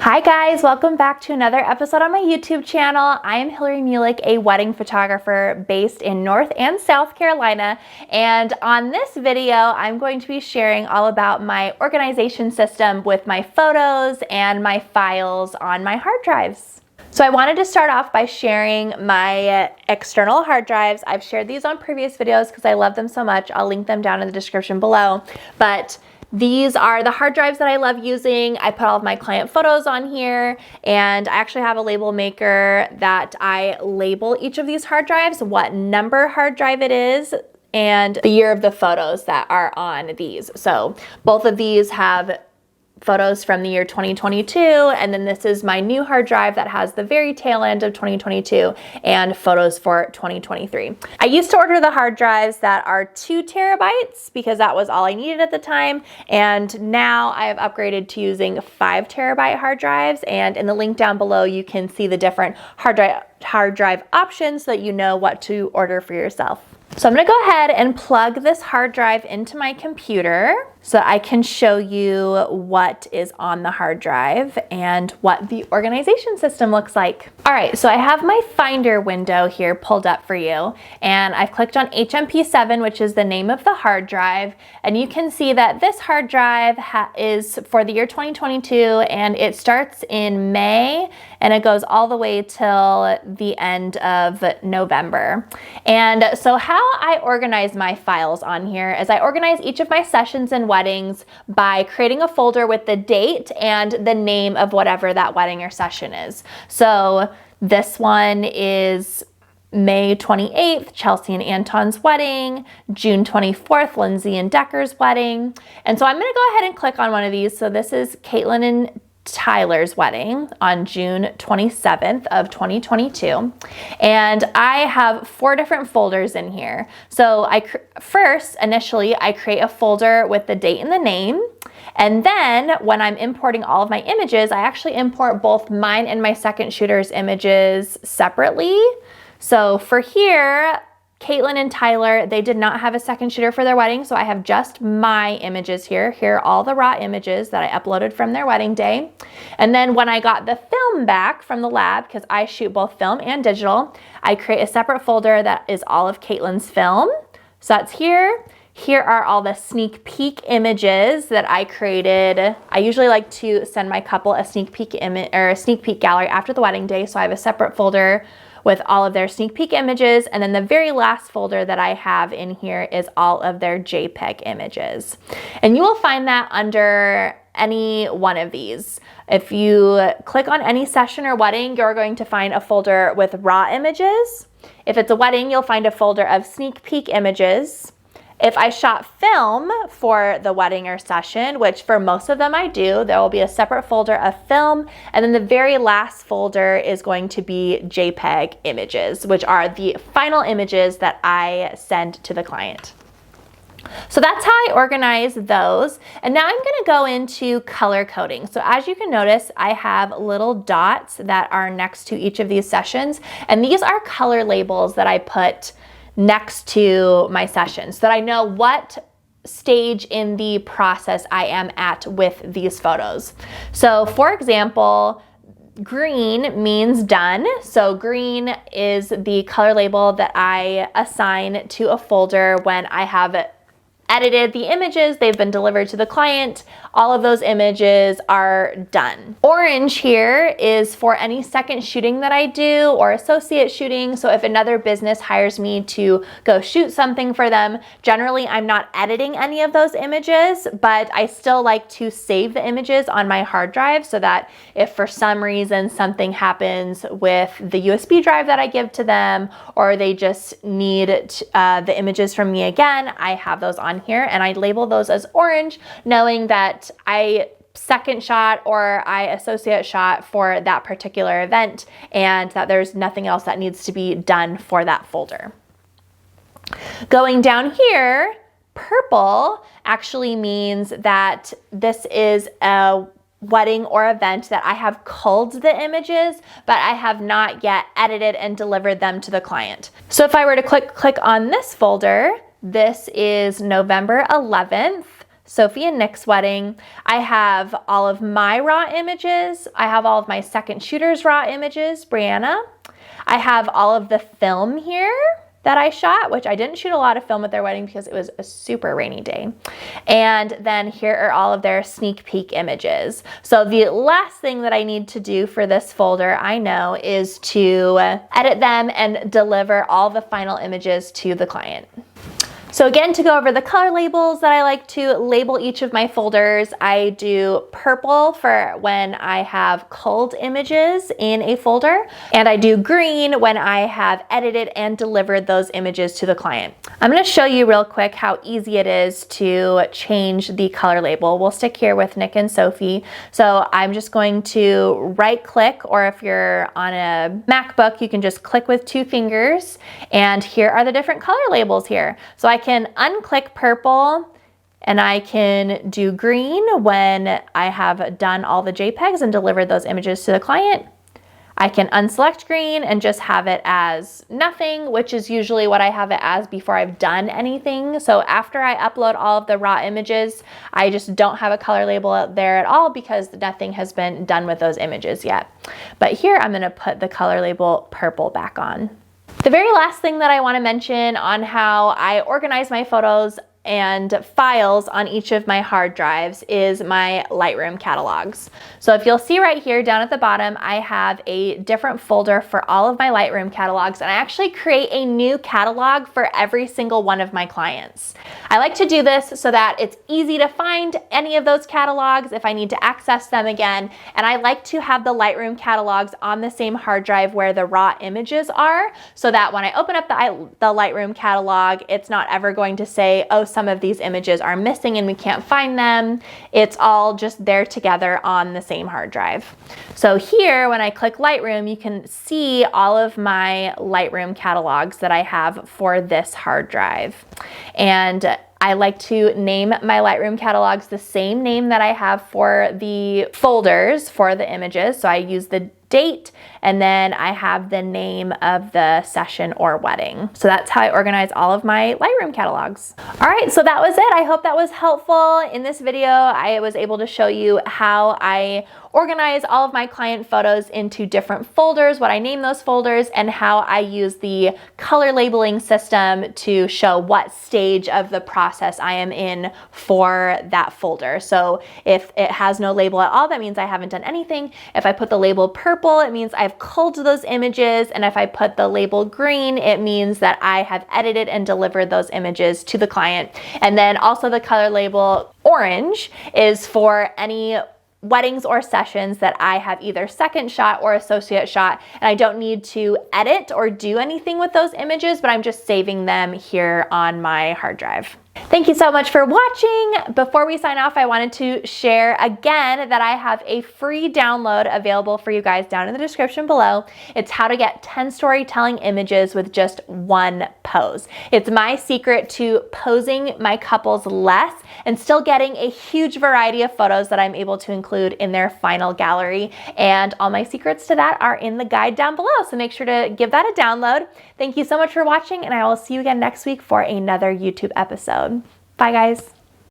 Hi guys, welcome back to another episode on my YouTube channel. I am Hillary Mulick, a wedding photographer based in North and South Carolina. And on this video, I'm going to be sharing all about my organization system with my photos and my files on my hard drives. So I wanted to start off by sharing my external hard drives. I've shared these on previous videos because I love them so much. I'll link them down in the description below. But these are the hard drives that I love using. I put all of my client photos on here, and I actually have a label maker that I label each of these hard drives, what number hard drive it is, and the year of the photos that are on these. So both of these have photos from the year 2022, and then this is my new hard drive that has the very tail end of 2022 and photos for 2023. I used to order the hard drives that are 2 terabytes because that was all I needed at the time, and now I have upgraded to using 5 terabyte hard drives, and in the link down below you can see the different hard drive options so that you know what to order for yourself. So I'm going to go ahead and plug this hard drive into my computer so I can show you what is on the hard drive and what the organization system looks like. All right, so I have my Finder window here pulled up for you, and I've clicked on HMP7, which is the name of the hard drive, and you can see that this hard drive is for the year 2022, and it starts in May and it goes all the way till the end of November. And so how I organize my files on here is I organize each of my sessions and weddings by creating a folder with the date and the name of whatever that wedding or session is. So this one is May 28th, Chelsea and Anton's wedding, June 24th, Lindsay and Decker's wedding. And so I'm gonna go ahead and click on one of these. So this is Caitlin and Tyler's wedding on June 27th of 2022. And I have 4 different folders in here. So initially I create a folder with the date and the name. And then when I'm importing all of my images, I actually import both mine and my second shooter's images separately. So for here, Caitlin and Tyler, they did not have a second shooter for their wedding, so I have just my images here. Here are all the raw images that I uploaded from their wedding day. And then when I got the film back from the lab, because I shoot both film and digital, I create a separate folder that is all of Caitlin's film. So that's here. Here are all the sneak peek images that I created. I usually like to send my couple a sneak peek image or a sneak peek gallery after the wedding day, so I have a separate folder with all of their sneak peek images, and then the very last folder that I have in here is all of their JPEG images. And you will find that under any one of these. If you click on any session or wedding, you're going to find a folder with raw images. If it's a wedding, you'll find a folder of sneak peek images. If I shot film for the wedding or session, which for most of them I do, there will be a separate folder of film, and then the very last folder is going to be JPEG images, which are the final images that I send to the client. So that's how I organize those. And now I'm going to go into color coding. So as you can notice, I have little dots that are next to each of these sessions, and these are color labels that I put next to my sessions so that I know what stage in the process I am at with these photos. So for example, green means done. So green is the color label that I assign to a folder when I have edited the images, they've been delivered to the client, all of those images are done. Orange here is for any second shooting that I do or associate shooting. So if another business hires me to go shoot something for them, generally I'm not editing any of those images, but I still like to save the images on my hard drive so that if for some reason something happens with the USB drive that I give to them, or they just need the images from me again, I have those on here, and I label those as orange, knowing that I second shot or I associate shot for that particular event and that there's nothing else that needs to be done for that folder. Going down here, purple actually means that this is a wedding or event that I have culled the images, but I have not yet edited and delivered them to the client. So if I were to click on this folder, this is November 11th, Sophie and Nick's wedding. I have all of my raw images. I have all of my second shooter's raw images, Brianna. I have all of the film here that I shot, which I didn't shoot a lot of film at their wedding because it was a super rainy day. And then here are all of their sneak peek images. So the last thing that I need to do for this folder, I know, is to edit them and deliver all the final images to the client. So again, to go over the color labels that I like to label each of my folders, I do purple for when I have culled images in a folder, and I do green when I have edited and delivered those images to the client. I'm going to show you real quick how easy it is to change the color label. We'll stick here with Nick and Sophie. So I'm just going to right click, or if you're on a MacBook, you can just click with 2 fingers, and here are the different color labels here. So I can unclick purple and I can do green when I have done all the JPEGs and delivered those images to the client. I can unselect green and just have it as nothing, which is usually what I have it as before I've done anything. So after I upload all of the raw images, I just don't have a color label out there at all because nothing has been done with those images yet. But here I'm going to put the color label purple back on. The very last thing that I want to mention on how I organize my photos and files on each of my hard drives is my Lightroom catalogs. So if you'll see right here down at the bottom, I have a different folder for all of my Lightroom catalogs, and I actually create a new catalog for every single one of my clients. I like to do this so that it's easy to find any of those catalogs if I need to access them again, and I like to have the Lightroom catalogs on the same hard drive where the raw images are, so that when I open up the Lightroom catalog, it's not ever going to say, oh, some of these images are missing and we can't find them. It's all just there together on the same hard drive. So here, when I click Lightroom, you can see all of my Lightroom catalogs that I have for this hard drive. And I like to name my Lightroom catalogs the same name that I have for the folders for the images. So I use the date, and then I have the name of the session or wedding. So that's how I organize all of my Lightroom catalogs. All right, so that was it. I hope that was helpful. In this video, I was able to show you how I organize all of my client photos into different folders, what I name those folders, and how I use the color labeling system to show what stage of the process I am in for that folder. So if it has no label at all, that means I haven't done anything. If I put the label purple, it means I've culled those images. And if I put the label green, it means that I have edited and delivered those images to the client. And then also the color label orange is for any weddings or sessions that I have either second shot or associate shot, and I don't need to edit or do anything with those images, but I'm just saving them here on my hard drive. Thank you so much for watching. Before we sign off, I wanted to share again that I have a free download available for you guys down in the description below. It's how to get 10 storytelling images with just one pose. It's my secret to posing my couples less and still getting a huge variety of photos that I'm able to include in their final gallery. And all my secrets to that are in the guide down below. So make sure to give that a download. Thank you so much for watching, and I will see you again next week for another YouTube episode. Bye, guys.